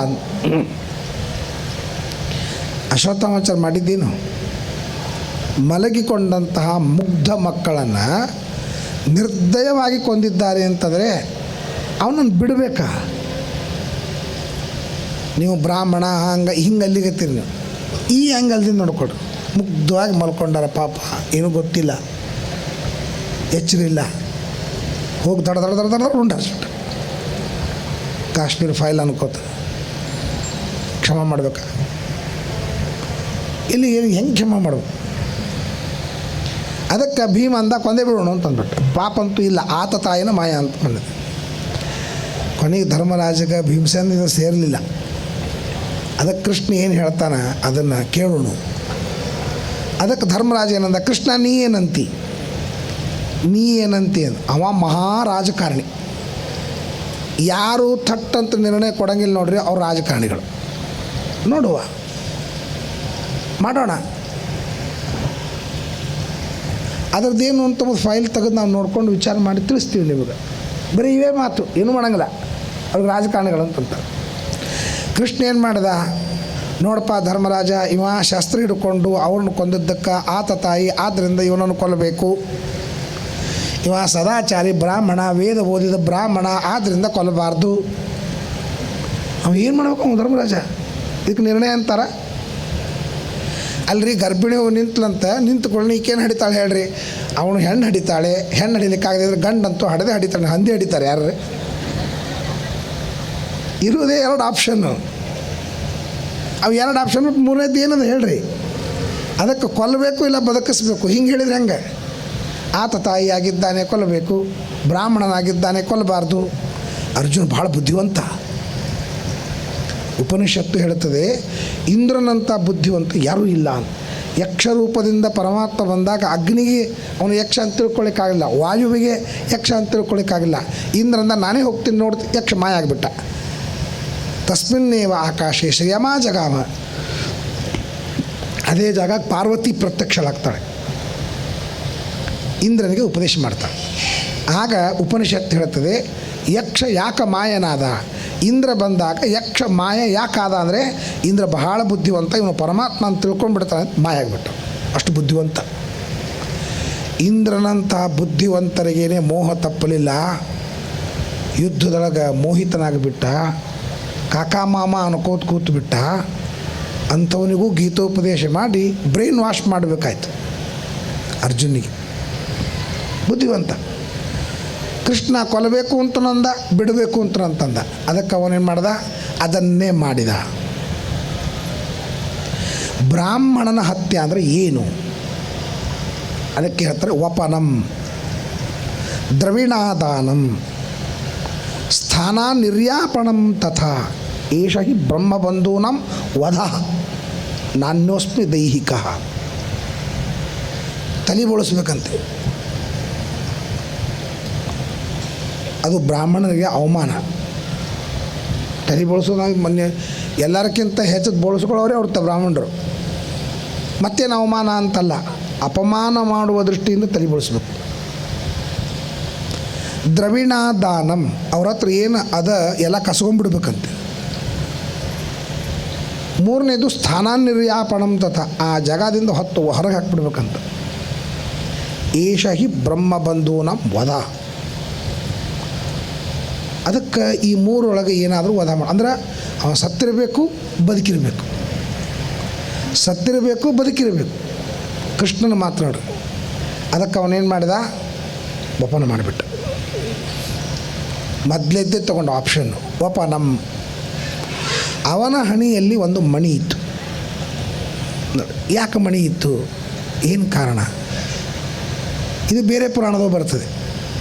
ಅಶ್ವತ್ಥಾಮಾಚಾರ್ಯ ಮಾಡಿದ್ದೇನು? ಮಲಗಿಕೊಂಡಂತಹ ಮುಗ್ಧ ಮಕ್ಕಳನ್ನು ನಿರ್ದಯವಾಗಿ ಕೊಂದಿದ್ದಾರೆ ಅಂತಂದರೆ ಅವನನ್ನು ಬಿಡಬೇಕಾ? ನೀವು ಬ್ರಾಹ್ಮಣ ಹಿಂಗೆ ಅಲ್ಲಿಗತ್ತೀರಿ, ನೀವು ಈ ಆ್ಯಂಗಲ್ದಿಂದ ನೋಡ್ಕೊಡ್ರಿ. ಮುಗ್ಧವಾಗಿ ಮಲ್ಕೊಂಡಾರ ಪಾಪ, ಏನೂ ಗೊತ್ತಿಲ್ಲ, ಎಚ್ಚರಿಲ್ಲ, ಹೋಗಿ ದಡ ದಡ ದಡ ದಡ ಉಂಡಾರ್ಸ್ಬಿಟ್ಟು ಕಾಶ್ಮೀರ ಫೈಲ್ ಅನ್ಕೋತ ಕ್ಷಮ ಮಾಡ್ಬೇಕಾ? ಇಲ್ಲಿ ಹೆಂಗೆ ಕ್ಷಮ ಮಾಡ್ಬೇಕು? ಅದಕ್ಕೆ ಭೀಮ ಅಂದ ಕೊಂದೇ ಬಿಡೋಣ ಅಂತಂದ್ಬಿಟ್ಟು. ಪಾಪ ಅಂತೂ ಇಲ್ಲ, ಆತ ತಾಯಿನ ಮಾಯ ಅಂತ ಬಂದಿದೆ. ಕೊನೆಗೆ ಧರ್ಮರಾಜಗೆ ಭೀಮಸೇನ ಇದು ಸೇರಲಿಲ್ಲ. ಅದಕ್ಕೆ ಕೃಷ್ಣ ಏನು ಹೇಳ್ತಾನೆ ಅದನ್ನು ಕೇಳೋಣ. ಅದಕ್ಕೆ ಧರ್ಮರಾಜ ಏನಂದ, ಕೃಷ್ಣ ನೀ ಏನಂತಿ ಅಂದ. ಅವ ಮಹಾರಾಜಕಾರಣಿ. ಯಾರು ಥಟ್ಟಂತ ನಿರ್ಣಯ ಕೊಡಂಗಿಲ್ಲ ನೋಡ್ರಿ, ಅವ್ರು ರಾಜಕಾರಣಿಗಳು. ನೋಡುವ ಮಾಡೋಣ, ಅದ್ರದ್ದೇನು ಅಂತ ಫೈಲ್ ತೆಗೆದು ನಾವು ನೋಡ್ಕೊಂಡು ವಿಚಾರ ಮಾಡಿ ತಿಳಿಸ್ತೀವಿ ನಿಮಗೆ. ಬರೀ ಇವೇ ಮಾತು, ಏನೂ ಮಾಡೋಂಗಿಲ್ಲ, ಅವ್ರಿಗೆ ರಾಜಕಾರಣಿಗಳು ಅಂತಂತಾರೆ. ಕೃಷ್ಣ ಏನು ಮಾಡ್ದ? ನೋಡಪ್ಪ ಧರ್ಮರಾಜ, ಇವ ಶಸ್ತ್ರ ಹಿಡ್ಕೊಂಡು ಅವ್ರನ್ನ ಕೊಂದಿದ್ದಕ್ಕೆ ಆತ ತಾಯಿ, ಆದ್ದರಿಂದ ಇವನನ್ನು ಕೊಲ್ಲಬೇಕು. ಇವ ಸದಾಚಾರಿ ಬ್ರಾಹ್ಮಣ, ವೇದ ಓದಿದ ಬ್ರಾಹ್ಮಣ, ಆದ್ದರಿಂದ ಕೊಲ್ಲಬಾರ್ದು. ಅವ ಏನು ಮಾಡ್ಬೇಕು ಧರ್ಮರಾಜ? ಇದಕ್ಕೆ ನಿರ್ಣಯ ಅಂತಾರೆ. ಅಲ್ರಿ ಗರ್ಭಿಣಿ ನಿಂತ್ಲಂತ, ನಿಂತ್ಕೊಳ್ಳಿ ಈಕೇನು ಹಡಿತಾಳೆ ಹೇಳ್ರಿ? ಅವನು ಹೆಣ್ಣು ಹಡಿತಾಳೆ, ಹೆಣ್ಣು ಹಡಿಲಿಕ್ಕಾಗದಿದ್ರೆ ಗಂಡಂತೂ ಹಡದೆ ಹಡಿತಾಳೆ, ಹಂದಿ ಹಡಿತಾರೆ ಯಾರು? ಇರುವುದೇ ಎರಡು ಆಪ್ಷನ್ನು. ಅವು ಎರಡು ಆಪ್ಷನ್ ಬಿಟ್ಟು ಮೂರನೇದು ಏನದು ಹೇಳ್ರಿ? ಅದಕ್ಕೆ ಕೊಲ್ಲಬೇಕು ಇಲ್ಲ ಬದುಕಿಸ್ಬೇಕು, ಹಿಂಗೆ ಹೇಳಿದ್ರೆ ಹೆಂಗೆ? ಆತ ತಾಯಿಯಾಗಿದ್ದಾನೆ ಕೊಲ್ಲಬೇಕು, ಬ್ರಾಹ್ಮಣನಾಗಿದ್ದಾನೆ ಕೊಲ್ಲಬಾರ್ದು. ಅರ್ಜುನ ಭಾಳ ಬುದ್ಧಿವಂತ. ಉಪನಿಷತ್ತು ಹೇಳುತ್ತದೆ, ಇಂದ್ರನಂಥ ಬುದ್ಧಿವಂತ ಯಾರೂ ಇಲ್ಲ. ಯಕ್ಷ ರೂಪದಿಂದ ಪರಮಾತ್ಮ ಬಂದಾಗ ಅಗ್ನಿಗೆ ಅವನು ಯಕ್ಷ ಅಂತ ತಿಳ್ಕೊಳ್ಳಿಕ್ಕಾಗಿಲ್ಲ, ವಾಯುವಿಗೆ ಯಕ್ಷ ಅಂತ ತಿಳ್ಕೊಳ್ಳಿಕ್ಕಾಗಿಲ್ಲ. ಇಂದ್ರಂದ ನಾನೇ ಹೋಗ್ತೀನಿ ನೋಡ್ತಿ, ಯಕ್ಷ ಮಾಯ ಆಗಿಬಿಟ್ಟ. ತಸ್ಮಿನ್ನೇವ ಆಕಾಶೇ ಶ್ರೀಯಮ ಜಗಾಮ. ಅದೇ ಜಾಗ ಪಾರ್ವತಿ ಪ್ರತ್ಯಕ್ಷಳಾಗ್ತಾಳೆ, ಇಂದ್ರನಿಗೆ ಉಪದೇಶ ಮಾಡ್ತಾಳೆ. ಆಗ ಉಪನಿಷತ್ತು ಹೇಳ್ತದೆ, ಯಕ್ಷ ಯಾಕೆ ಮಾಯನಾದ? ಇಂದ್ರ ಬಂದಾಗ ಯಕ್ಷ ಮಾಯ ಯಾಕಾದ ಅಂದರೆ, ಇಂದ್ರ ಬಹಳ ಬುದ್ಧಿವಂತ, ಇವನು ಪರಮಾತ್ಮ ಅಂತ ತಿಳ್ಕೊಂಡ್ಬಿಡ್ತಾನೆ ಅಂತ ಮಾಯ ಆಗಿಬಿಟ್ಟು. ಅಷ್ಟು ಬುದ್ಧಿವಂತ. ಇಂದ್ರನಂಥ ಬುದ್ಧಿವಂತರಿಗೇನೆ ಮೋಹ ತಪ್ಪಲಿಲ್ಲ. ಯುದ್ಧದೊಳಗೆ ಮೋಹಿತನಾಗಿಬಿಟ್ಟ, ಕಾಕಾ ಮಾಮ ಅನ್ಕೋತ ಕೂತ್ಬಿಟ್ಟ. ಅಂಥವನಿಗೂ ಗೀತೋಪದೇಶ ಮಾಡಿ ಬ್ರೈನ್ ವಾಶ್ ಮಾಡಬೇಕಾಯ್ತು ಅರ್ಜುನಿಗೆ. ಬುದ್ಧಿವಂತ. ಕೃಷ್ಣ ಕೊಲ್ಲಬೇಕು ಅಂತನಂದ, ಬಿಡಬೇಕು ಅಂತಂದ. ಅದಕ್ಕೆ ಅವನೇನು ಮಾಡ್ದ? ಅದನ್ನೇ ಮಾಡಿದ. ಬ್ರಾಹ್ಮಣನ ಹತ್ಯೆ ಅಂದರೆ ಏನು? ಅದಕ್ಕೆ ಹೇಳ್ತಾರೆ ವಪನಂ, ದ್ರವಿಣಾದಾನಂ, ಸ್ಥಾನ ನಿರ್ಯಾಪಣಂ ತಥಾ ಏಷ ಹಿ ಬ್ರಹ್ಮಬಂಧೂನಾಂ ವಧ ನಾನ್ಯೋಸ್ಮಿ ದೈಹಿಕ. ತಲೆ ಬೋಳಿಸ್ಬೇಕಂತೆ. ಅದು ಬ್ರಾಹ್ಮಣರಿಗೆ ಅವಮಾನ. ತಲೆ ಬೋಳಿಸೋದು ಮೊನ್ನೆ ಎಲ್ಲರಿಗಿಂತ ಹೆಚ್ಚು ಬೋಳಿಸ್ಕೊಳ್ಳೋರೇ ಅವ್ರ ಬ್ರಾಹ್ಮಣರು. ಮತ್ತೇನು ಅವಮಾನ ಅಂತಲ್ಲ, ಅಪಮಾನ ಮಾಡುವ ದೃಷ್ಟಿಯಿಂದ ತಲೆ ಬೋಳಿಸ್ಬೇಕು. ದ್ರವಿಣಾದಾನಂ, ಅವ್ರ ಹತ್ರ ಏನು ಅದ ಎಲ್ಲ ಕಸ್ಕೊಂಡ್ಬಿಡ್ಬೇಕಂತೆ. ಮೂರನೇದು ಸ್ಥಾನಾನಿರ್ಯಾಪಣಂ ತಥ, ಆ ಜಾಗದಿಂದ ಹೊರಗೆ ಹಾಕ್ಬಿಡ್ಬೇಕಂತ. ಏಷ ಹಿ ಬ್ರಹ್ಮಬಂಧೂನಾಂ ವಧ. ಅದಕ್ಕೆ ಈ ಮೂರೊಳಗೆ ಏನಾದರೂ ವಧ ಮಾಡಿ ಅಂದ್ರೆ ಅವ ಸತ್ತಿರಬೇಕು, ಬದುಕಿರಬೇಕು, ಸತ್ತಿರಬೇಕು, ಬದುಕಿರಬೇಕು. ಕೃಷ್ಣನ ಮಾತನಾಡ್ರಿ. ಅದಕ್ಕೆ ಅವನೇನು ಮಾಡಿದ? ವಪನ ಮಾಡಿಬಿಟ್ಟ. ಮೊದಲೇದ್ದೇ ತೊಗೊಂಡು ಆಪ್ಷನ್ನು ವಪನಂ. ಅವನ ಹಣಿಯಲ್ಲಿ ಒಂದು ಮಣಿ ಇತ್ತು. ಯಾಕೆ ಮಣಿ ಇತ್ತು? ಏನು ಕಾರಣ? ಇದು ಬೇರೆ ಪುರಾಣದವು ಬರ್ತದೆ.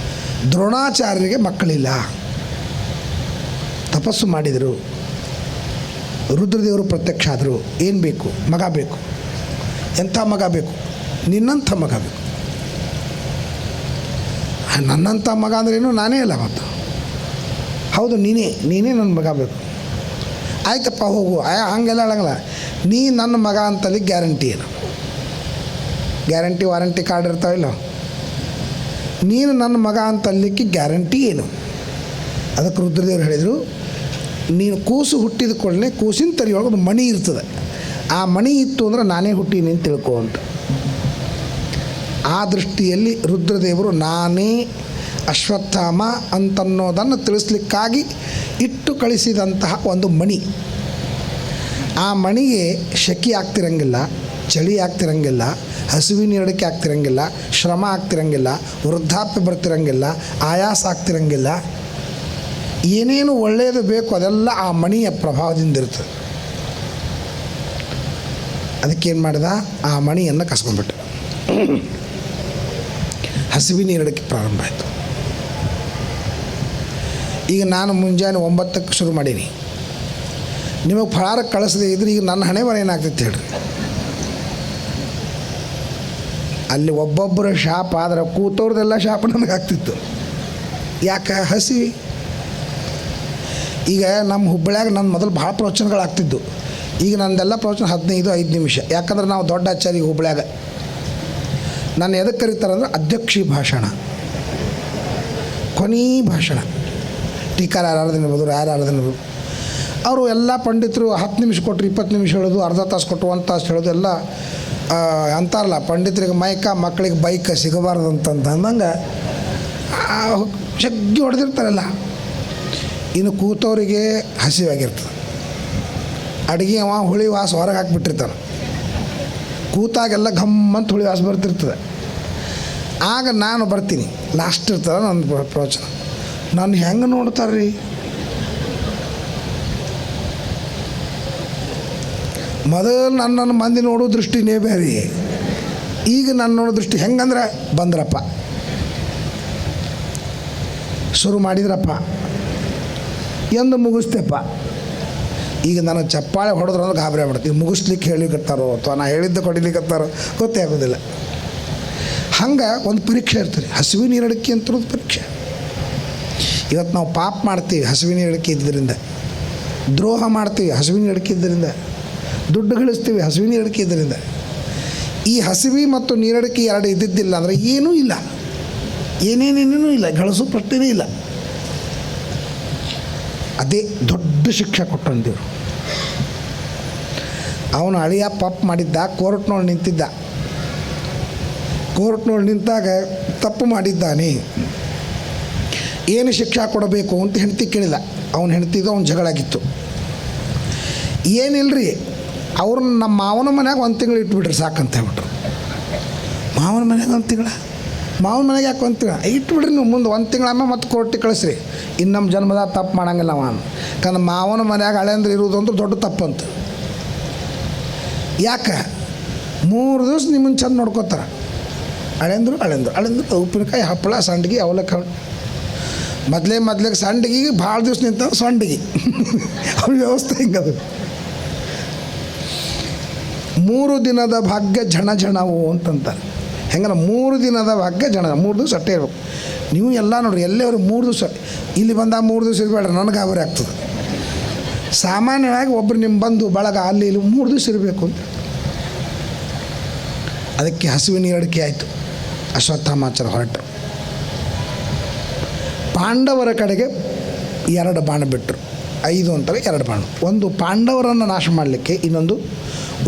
ದ್ರೋಣಾಚಾರ್ಯರಿಗೆ ಮಕ್ಕಳಿಲ್ಲ, ತಪಸ್ಸು ಮಾಡಿದರು, ರುದ್ರದೇವರು ಪ್ರತ್ಯಕ್ಷ ಆದರು. ಏನು ಬೇಕು? ಮಗ ಬೇಕು. ಎಂಥ ಮಗ ಬೇಕು? ನಿನ್ನಂಥ ಮಗ ಬೇಕು. ನನ್ನಂಥ ಮಗ ಅಂದ್ರೇನು ನಾನೇ ಅಲ್ಲ ಮತ್ತು. ಹೌದು, ನೀನೇ ನನ್ನ ಮಗ ಬೇಕು. ಆಯ್ತಪ್ಪ ಹೋಗು. ಹಂಗೆಲ್ಲ ಹೇಳಂಗಿಲ್ಲ. ನೀ ನನ್ನ ಮಗ ಅಂತಲ್ಲಿ ಗ್ಯಾರಂಟಿ ಏನು? ಗ್ಯಾರಂಟಿ ವಾರಂಟಿ ಕಾರ್ಡ್ ಇರ್ತಾವಿಲ್ಲ. ನೀನು ನನ್ನ ಮಗ ಅಂತಲ್ಲಿಕ್ಕೆ ಗ್ಯಾರಂಟಿ ಏನು? ಅದಕ್ಕೆ ರುದ್ರದೇವರು ಹೇಳಿದರು, ನೀನು ಕೂಸು ಹುಟ್ಟಿದ ಕೂಡಲೇ ಕೂಸಿನ ತಲೆಯೊಳಗೆ ಒಂದು ಮಣಿ ಇರ್ತದೆ. ಆ ಮಣಿ ಇತ್ತು ಅಂದ್ರೆ ನಾನೇ ಹುಟ್ಟೀನಿ ಅಂತ ತಿಳ್ಕೊ ಅಂತ. ಆ ದೃಷ್ಟಿಯಲ್ಲಿ ರುದ್ರದೇವರು ನಾನೇ ಅಶ್ವತ್ಥಾಮ ಅಂತನ್ನೋದನ್ನು ತಿಳಿಸ್ಲಿಕ್ಕಾಗಿ ಇಟ್ಟು ಕಳಿಸಿದಂತಹ ಒಂದು ಮಣಿ. ಆ ಮಣಿಗೆ ಶೆಕೆ ಆಗ್ತಿರಂಗಿಲ್ಲ, ಚಳಿ ಆಗ್ತಿರಂಗಿಲ್ಲ, ಹಸುವಿನ ಎರಡಕ್ಕೆ ಆಗ್ತಿರಂಗಿಲ್ಲ, ಶ್ರಮ ಆಗ್ತಿರಂಗಿಲ್ಲ, ವೃದ್ಧಾಪ್ಯ ಬರ್ತಿರಂಗಿಲ್ಲ, ಆಯಾಸ ಆಗ್ತಿರಂಗಿಲ್ಲ. ಏನೇನು ಒಳ್ಳೆಯದು ಬೇಕು ಅದೆಲ್ಲ ಆ ಮಣಿಯ ಪ್ರಭಾವದಿಂದ ಇರ್ತದೆ. ಅದಕ್ಕೇನು ಮಾಡಿದ, ಆ ಮಣಿಯನ್ನು ಕಸ್ಕೊಂಡ್ಬಿಟ್ಟ. ಹಸುವಿನ ಎರಡಕ್ಕೆ ಪ್ರಾರಂಭ ಆಯಿತು. ಈಗ ನಾನು ಮುಂಜಾನೆ 9ಕ್ಕೆ ಶುರು ಮಾಡೀನಿ. ನಿಮಗೆ ಫಳಾರಕ್ಕೆ ಕಳಿಸದೆ ಇದ್ರೆ ಈಗ ನನ್ನ ಹಣೆ ಬರ ಏನಾಗ್ತೈತೆ ಹೇಳ್ರಿ. ಅಲ್ಲಿ ಒಬ್ಬೊಬ್ಬರ ಶಾಪ ಆದ್ರೆ ಕೂತವ್ರದ್ದೆಲ್ಲ ಶಾಪ ನನಗೆ ಆಗ್ತಿತ್ತು. ಯಾಕೆ? ಹಸಿವಿ. ಈಗ ನಮ್ಮ ಹುಬ್ಬಳ್ಳಿಯಾಗ ನನ್ನ ಮೊದಲು ಭಾಳ ಪ್ರವಚನಗಳಾಗ್ತಿದ್ದು. ಈಗ ನಂದೆಲ್ಲ ಪ್ರವಚನ 15-5 ನಿಮಿಷ. ಯಾಕಂದ್ರೆ ನಾವು ದೊಡ್ಡ ಆಚಾರ್ಯ ಹುಬ್ಬಳ್ಳಿಯಾಗ. ನಾನು ಎದಕ್ಕೆ ಕರೀತಾರೆ ಅಂದ್ರೆ ಅಧ್ಯಕ್ಷಿ ಭಾಷಣ, ಕೊನೆ ಭಾಷಣ. ಟೀಕಾರ ಯಾರಾರ್ದನ ಇರ್ಬೋದು, ಯಾರಾರ್ದನ ಇರ್ಬೋದು. ಅವರು ಎಲ್ಲ ಪಂಡಿತರು 10 ನಿಮಿಷ ಕೊಟ್ಟರು, 20 ನಿಮಿಷ ಹೇಳೋದು, ಅರ್ಧ ತಾಸು ಕೊಟ್ಟು 1 ತಾಸು ಹೇಳೋದು. ಎಲ್ಲ ಅಂತಾರಲ್ಲ, ಪಂಡಿತರಿಗೆ ಮೈಕ, ಮಕ್ಕಳಿಗೆ ಬೈಕ ಸಿಗಬಾರ್ದು ಅಂತಂದು ಅಂದಂಗೆ ಜಗ್ಗಿ ಹೊಡೆದಿರ್ತಾರಲ್ಲ. ಇನ್ನು ಕೂತವರಿಗೆ ಹಸಿವಾಗಿರ್ತದೆ. ಅಡುಗೆ ಹುಳಿ ವಾಸ ಹೊರಗೆ ಹಾಕಿಬಿಟ್ಟಿರ್ತಾನೆ. ಕೂತಾಗೆಲ್ಲ ಘಮ್ಮಂತ ಹುಳಿ ವಾಸ ಬರ್ತಿರ್ತದೆ. ಆಗ ನಾನು ಬರ್ತೀನಿ, ಲಾಸ್ಟ್ ಇರ್ತದೆ ನನ್ನ ಪ್ರವಚನ. ನಾನು ಹೆಂಗೆ ನೋಡ್ತಾರೆ ರೀ, ಮೊದಲು ನನ್ನ ಮಂದಿ ನೋಡೋ ದೃಷ್ಟಿನೇ ಬೇರೆ. ಈಗ ನಾನು ನೋಡೋ ದೃಷ್ಟಿ ಹೆಂಗಂದ್ರೆ, ಬಂದ್ರಪ್ಪ, ಶುರು ಮಾಡಿದ್ರಪ್ಪ, ಎಂದು ಮುಗಿಸ್ತೇಪ್ಪ. ಈಗ ನಾನು ಚಪ್ಪಾಳೆ ಹೊಡೆದ್ರೆ ಅಂದ್ರೆ ಗಾಬರಿ ಆಗ್ಬಿಡ್ತೀವಿ. ಮುಗಿಸ್ಲಿಕ್ಕೆ ಹೇಳಿಕತ್ತಾರೋ ಅಥವಾ ನಾ ಹೇಳಿದ್ದು ಕೊಡಿಲಿಕ್ಕತ್ತಾರೋ ಗೊತ್ತೇ ಆಗೋದಿಲ್ಲ. ಹಂಗೆ ಒಂದು ಪರೀಕ್ಷೆ ಇರ್ತದೆ. ಹಸುವಿನ ಎರಡಕ್ಕೆ ಅಂತ ಪರೀಕ್ಷೆ. ಇವತ್ತು ನಾವು ಪಾಪ ಮಾಡ್ತೀವಿ ಹಸುವಿನ ಎರಡಕ್ಕೆ ಇದ್ದರಿಂದ, ದ್ರೋಹ ಮಾಡ್ತೀವಿ ಹಸುವಿನ ಎರಡಕ್ಕೆ ಇದ್ದರಿಂದ, ದುಡ್ಡು ಗಳಿಸ್ತೀವಿ ಹಸುವಿನ ಎರಡಕ್ಕೆ ಇದ್ದರಿಂದ. ಈ ಹಸಿವಿ ಮತ್ತು ನೀರಡಿಕೆ ಎರಡು ಇದ್ದಿದ್ದಿಲ್ಲ ಅಂದರೆ ಏನೂ ಇಲ್ಲ, ಏನೇನೇನೂ ಇಲ್ಲ, ಗಳಿಸೋ ಪ್ರಶ್ನೆನೇ ಇಲ್ಲ. ಅದೇ ದೊಡ್ಡ ಶಿಕ್ಷೆ ಕೊಟ್ಟಂದೇವ್ರು. ಅವನು ಅಳಿಯ ಪಾಪ ಮಾಡಿದ್ದ, ಕೋರ್ಟ್ನೊಳಗೆ ನಿಂತಿದ್ದ. ಕೋರ್ಟ್ನೊಳಗೆ ನಿಂತಾಗ ತಪ್ಪು ಮಾಡಿದ್ದಾನೆ, ಏನು ಶಿಕ್ಷೆ ಕೊಡಬೇಕು ಅಂತ ಹೆಂಡತಿ ಕೇಳಿದ. ಅವನು ಹೆಂಡತಿದು ಅವ್ನು ಜಗಳಾಗಿತ್ತು. ಏನಿಲ್ಲರಿ, ಅವ್ರನ್ನ ನಮ್ಮ ಮಾವನ ಮನ್ಯಾಗ 1 ತಿಂಗಳು ಇಟ್ಬಿಟ್ರಿ ಸಾಕಂತ ಹೇಳ್ಬಿಟ್ರು. ಮಾವನ ಮನ್ಯಾಗ 1 ತಿಂಗಳ, ಮಾವನ ಮನೆಗೆ ಯಾಕೆ 1 ತಿಂಗಳ ಇಟ್ಬಿಡ್ರಿ ನೀವು, ಮುಂದೆ 1 ತಿಂಗಳ ಆಮೇಲೆ ಮತ್ತೆ ಕೋರ್ಟಿಗೆ ಕಳಿಸ್ರಿ. ಇನ್ನು ನಮ್ಮ ಜನ್ಮದಾಗ ತಪ್ಪು ಮಾಡಂಗಿಲ್ಲ ಅವ. ಯಾಕಂದ್ರೆ ಮಾವನ ಮನ್ಯಾಗ ಹಳೆಂದ್ರೆ ಇರೋದಂದ್ರೆ ದೊಡ್ಡ ತಪ್ಪಂತ. ಯಾಕೆ? 3 ದಿವಸ ನಿಮ್ಮನ್ನು ಚಂದ ನೋಡ್ಕೋತಾರೆ. ಹಳೆಂದ್ರು ಉಪ್ಪಿನಕಾಯಿ, ಹಪ್ಪಳ, ಸಂಡಿಗೆ, ಅವಲಕ್ಕಿ. ಮೊದಲಿಗೆ ಸಂಡಿಗೆ ಭಾಳ ದಿವಸ ನಿಂತ ಸಂಡಿಗೆ ಅವ್ರ ವ್ಯವಸ್ಥೆ ಹಿಂಗದು. 3 ದಿನದ ಭಾಗ್ಯ ಝಣವು ಅಂತಂತಾರೆ. ಹೆಂಗನ 3 ದಿನದ ಭಾಗ್ಯ ಜಣ, 3 ದಿವಸ ಅಟ್ಟೇ ಇರ್ಬೇಕು. ನೀವು ಎಲ್ಲ ನೋಡ್ರಿ, ಎಲ್ಲೇ ಅವ್ರಿಗೆ 3 ದಿವಸ, ಇಲ್ಲಿ ಬಂದಾಗ 3 ದಿವಸ ಇರಬೇಡ್ರಿ, ನನಗೆ ಗಾಬರಿ ಆಗ್ತದೆ. ಸಾಮಾನ್ಯವಾಗಿ ಒಬ್ಬರು ನಿಮ್ಮ ಬಂದು ಬಳಗ ಅಲ್ಲಿ ಇಲ್ಲಿ 3 ದಿವಸ ಇರಬೇಕು ಅಂತ. ಅದಕ್ಕೆ ಹಸುವಿನ ಎರಡಕ್ಕೆ ಆಯಿತು. ಅಶ್ವತ್ಥಾಮಾಚಾರ್ಯ ಹೊರಟರು. ಪಾಂಡವರ ಕಡೆಗೆ 2 ಬಾಣ ಬಿಟ್ಟರು. 5 ಅಂತಾರೆ 2 ಬಾಣ. ಒಂದು ಪಾಂಡವರನ್ನು ನಾಶ ಮಾಡಲಿಕ್ಕೆ, ಇನ್ನೊಂದು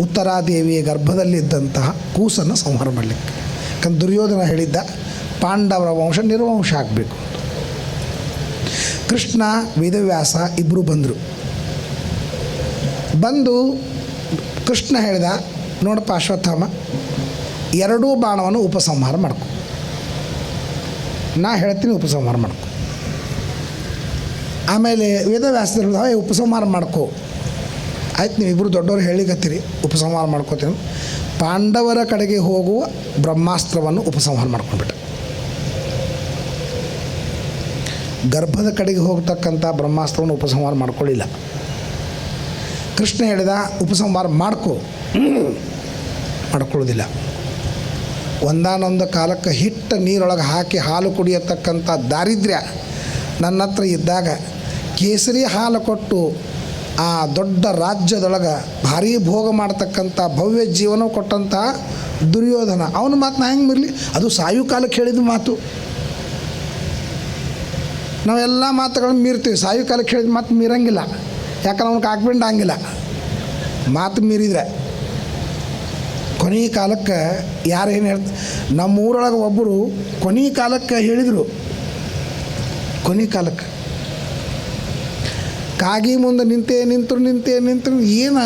ಉತ್ತರಾದೇವಿಯ ಗರ್ಭದಲ್ಲಿದ್ದಂತಹ ಕೂಸನ್ನು ಸಂಹಾರ ಮಾಡಲಿಕ್ಕೆ. ಯಾಕಂದ್ರೆ ದುರ್ಯೋಧನ ಹೇಳಿದ್ದ ಪಾಂಡವರ ವಂಶ ನಿರ್ವಂಶ ಆಗಬೇಕು. ಕೃಷ್ಣ, ವೇದವ್ಯಾಸ ಇಬ್ಬರು ಬಂದು ಕೃಷ್ಣ ಹೇಳಿದ, ನೋಡಪ್ಪ ಅಶ್ವತ್ಥಾಮ, 2 ಬಾಣವನ್ನು ಉಪಸಂಹಾರ ಮಾಡ್ಕೊ, ನಾ ಹೇಳ್ತೀನಿ ಉಪಸಂಹಾರ ಮಾಡ್ಕೊ. ಆಮೇಲೆ ವೇದವ್ಯಾಸರು ಉಪಸಂಹಾರ ಮಾಡ್ಕೊ. ಆಯ್ತು, ನೀವು ಇಬ್ಬರು ದೊಡ್ಡವರು ಹೇಳಿಕತ್ತೀರಿ, ಉಪಸಂಹಾರ ಮಾಡ್ಕೋತೀನಿ. ಪಾಂಡವರ ಕಡೆಗೆ ಹೋಗುವ ಬ್ರಹ್ಮಾಸ್ತ್ರವನ್ನು ಉಪಸಂಹಾರ ಮಾಡ್ಕೊಂಡ್ಬಿಟ್ಟ. ಗರ್ಭದ ಕಡೆಗೆ ಹೋಗ್ತಕ್ಕಂಥ ಬ್ರಹ್ಮಾಸ್ತ್ರವನ್ನು ಉಪಸಂಹಾರ ಮಾಡ್ಕೊಳ್ಳಿಲ್ಲ. ಕೃಷ್ಣ ಹೇಳಿದ ಉಪಸಂಹಾರ ಮಾಡ್ಕೊಳ್ಳೋದಿಲ್ಲ. ಒಂದಾನೊಂದು ಕಾಲಕ್ಕೆ ಹಿಟ್ಟ ನೀರೊಳಗೆ ಹಾಕಿ ಹಾಲು ಕುಡಿಯತಕ್ಕಂಥ ದಾರಿದ್ರ್ಯ ನನ್ನ ಹತ್ರ ಇದ್ದಾಗ ಕೇಸರಿ ಹಾಲು ಕೊಟ್ಟು ಆ ದೊಡ್ಡ ರಾಜ್ಯದೊಳಗೆ ಭಾರೀ ಭೋಗ ಮಾಡ್ತಕ್ಕಂಥ ಭವ್ಯ ಜೀವನ ಕೊಟ್ಟಂಥ ದುರ್ಯೋಧನ ಅವನ ಮಾತನ್ನ ಹೆಂಗೆ ಮೀರಲಿ? ಅದು ಸಾಯು ಕಾಲಕ್ಕೆ ಹೇಳಿದ ಮಾತು. ನಾವೆಲ್ಲ ಮಾತುಗಳನ್ನು ಮೀರ್ತೀವಿ, ಸಾಯು ಕಾಲಕ್ಕೆ ಹೇಳಿದ ಮಾತು ಮೀರಂಗಿಲ್ಲ. ಯಾಕಂದ್ರೆ ಅವ್ನಿಗೆ ಹಾಕ್ಬಿಂಡು ಹಂಗಿಲ್ಲ. ಮಾತು ಮೀರಿದರೆ ಕೊನೆಯ ಕಾಲಕ್ಕೆ ಯಾರು ಏನು ಹೇಳ್ತಾರೆ, ನಮ್ಮ ಊರೊಳಗೆ ಒಬ್ಬರು ಕೊನೆಯ ಕಾಲಕ್ಕೆ ಹೇಳಿದರು. ಕೊನೆಯ ಕಾಲಕ್ಕೆ ಕಾಗಿ ಮುಂದೆ ನಿಂತರು ಏನು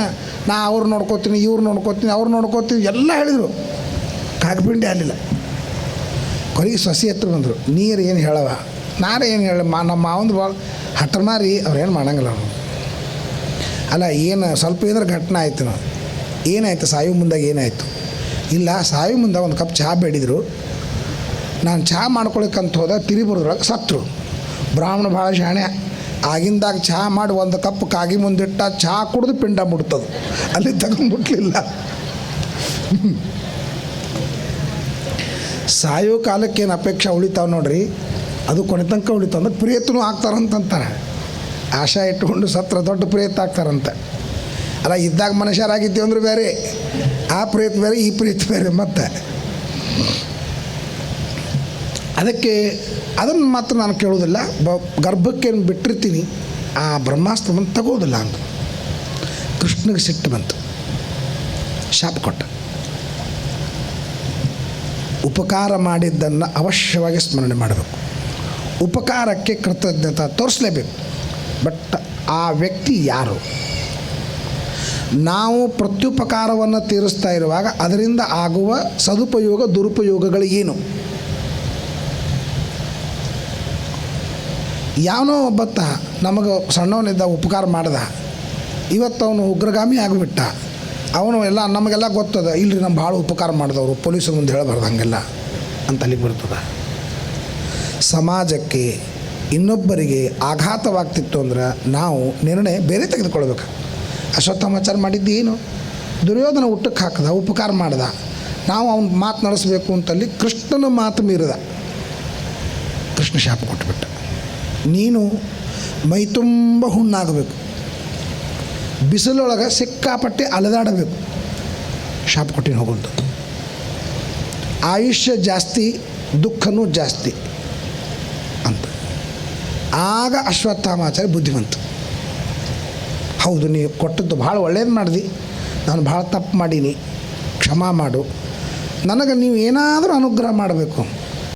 ನಾ ಅವ್ರು ನೋಡ್ಕೋತೀನಿ, ಇವ್ರು ನೋಡ್ಕೋತೀನಿ, ಅವ್ರು ನೋಡ್ಕೋತೀನಿ ಎಲ್ಲ ಹೇಳಿದರು. ಕಾಗಿಪಿಂಡಿ ಆಗಲಿಲ್ಲ. ಕೊನೆಗೆ ಸೊಸೆ ಹತ್ರ ಬಂದರು, ನೀರು ಏನು ಹೇಳವ, ನಾರೇ ಏನು ಹೇಳ, ನಮ್ಮ ಮಾವಂದು ಭಾಳ ಹಠ ಮಾರಿ ಅವ್ರೇನು ಮಾಡಂಗಿಲ್ಲ ಅವರು. ಅಲ್ಲ ಏನು ಸ್ವಲ್ಪ ಏನಾರು ಘಟನೆ ಆಯಿತು, ನಾವು ಏನಾಯಿತು ಸಾಯು ಮುಂದಾಗ ಏನಾಯಿತು? ಇಲ್ಲ, ಸಾಯು ಮುಂದೆ ಒಂದು ಕಪ್ ಚಹಾ ಬೇಡಿದರು. ನಾನು ಚಹಾ ಮಾಡ್ಕೊಳಕ್ಕಂತ ಹೋದ, ತಿರುಬುರದ್ರೊಳಗೆ ಸತ್ರು. ಬ್ರಾಹ್ಮಣ ಭಾಳ ಶಾಣೆ, ಆಗಿಂದಾಗ ಚಹಾ ಮಾಡಿ ಒಂದು ಕಪ್ ಕಾಗಿ ಮುಂದಿಟ್ಟ, ಚಹಾ ಕುಡಿದು ಪಿಂಡ ಮುಟ್ತದು, ಅಲ್ಲಿ ತಗೊಂಡ್ಬಿಟ್ಲಿಲ್ಲ. ಸಾಯೋ ಕಾಲಕ್ಕೇನು ಅಪೇಕ್ಷೆ ಉಳಿತಾವೆ ನೋಡ್ರಿ, ಅದು ಕೊನೆ ತನಕ ಉಳಿತಾವೆ. ಅಂದ್ರೆ ಪ್ರಿಯತನೂ ಆಗ್ತಾರಂತಾರೆ. ಆಶಾ ಇಟ್ಕೊಂಡು ಸತ್ರ ದೊಡ್ಡ ಪ್ರೇತ ಆಗ್ತಾರಂತೆ. ಅಲ್ಲ, ಇದ್ದಾಗ ಮನುಷ್ಯರಾಗಿದ್ದೀವಿ ಅಂದ್ರೆ ಬೇರೆ, ಆ ಪ್ರೇತ ಬೇರೆ, ಈ ಪ್ರೇತ ಬೇರೆ. ಮತ್ತು ಅದಕ್ಕೆ ಅದನ್ನು ಮಾತ್ರ ನಾನು ಕೇಳೋದಿಲ್ಲ. ಗರ್ಭಕ್ಕೇನು ಬಿಟ್ಟಿರ್ತೀನಿ, ಆ ಬ್ರಹ್ಮಾಸ್ತ್ರವನ್ನು ತಗೋದಿಲ್ಲ ಅಂತ ಕೃಷ್ಣಗೆ ಸಿಟ್ಟು ಬಂತು, ಶಾಪ ಕೊಟ್ಟ. ಉಪಕಾರ ಮಾಡಿದ್ದನ್ನು ಅವಶ್ಯವಾಗಿ ಸ್ಮರಣೆ ಮಾಡಬೇಕು. ಉಪಕಾರಕ್ಕೆ ಕೃತಜ್ಞತೆ ತೋರಿಸಲೇಬೇಕು. ಬಟ್ ಆ ವ್ಯಕ್ತಿ ಯಾರು? ನಾವು ಪ್ರತ್ಯುಪಕಾರವನ್ನು ತೀರಿಸ್ತಾ ಇರುವಾಗ ಅದರಿಂದ ಆಗುವ ಸದುಪಯೋಗ ದುರುಪಯೋಗಗಳು ಏನು? ಯಾವನೋ ಒಬ್ಬತ್ತ ನಮಗೆ ಸಣ್ಣವನಿದ್ದ ಉಪಕಾರ ಮಾಡ್ದ, ಇವತ್ತು ಅವನು ಉಗ್ರಗಾಮಿ ಆಗಿಬಿಟ್ಟ. ಅವನು ಎಲ್ಲ ನಮಗೆಲ್ಲ ಗೊತ್ತದ, ಇಲ್ಲರಿ ನಮ್ಮ ಭಾಳ ಉಪಕಾರ ಮಾಡಿದವರು, ಪೊಲೀಸರ ಮುಂದೆ ಹೇಳಬಾರ್ದು ಹಂಗೆಲ್ಲ ಅಂತ ಅಲ್ಲಿಗೆ ಬರ್ತದೆ. ಸಮಾಜಕ್ಕೆ ಇನ್ನೊಬ್ಬರಿಗೆ ಆಘಾತವಾಗ್ತಿತ್ತು ಅಂದ್ರೆ ನಾವು ನಿರ್ಣಯ ಬೇರೆ ತೆಗೆದುಕೊಳ್ಬೇಕು. ಅಶ್ವತ್ಥಾಮಾಚಾರ ಮಾಡಿದ್ದು ಏನು? ದುರ್ಯೋಧನ ಊಟಕ್ಕೆ ಹಾಕಿದ, ಉಪಕಾರ ಮಾಡ್ದ, ನಾವು ಅವ್ನ ಮಾತು ನಡೆಸಬೇಕು ಅಂತಲ್ಲಿ ಕೃಷ್ಣನ ಮಾತು ಮೀರಿದ. ಕೃಷ್ಣ ಶಾಪ ಕೊಟ್ಟುಬಿಟ್ಟ. ನೀನು ಮೈ ತುಂಬ ಹುಣ್ಣಾಗಬೇಕು, ಬಿಸಿಲೊಳಗೆ ಸಿಕ್ಕಾಪಟ್ಟೆ ಅಲೆದಾಡಬೇಕು, ಶಾಪ ಕೊಟ್ಟಿನ ಹೋಗುವಂಥ. ಆಯುಷ್ಯ ಜಾಸ್ತಿ, ದುಃಖನೂ ಜಾಸ್ತಿ ಅಂತ. ಆಗ ಅಶ್ವತ್ಥಾಮಾಚಾರ್ಯ ಬುದ್ಧಿವಂತ. ಹೌದು, ನೀವು ಕೊಟ್ಟದ್ದು ಭಾಳ ಒಳ್ಳೇದು ಮಾಡಿದಿ, ನಾನು ಭಾಳ ತಪ್ಪು ಮಾಡೀನಿ, ಕ್ಷಮಾ ಮಾಡು, ನನಗೆ ನೀವು ಏನಾದರೂ ಅನುಗ್ರಹ ಮಾಡಬೇಕು.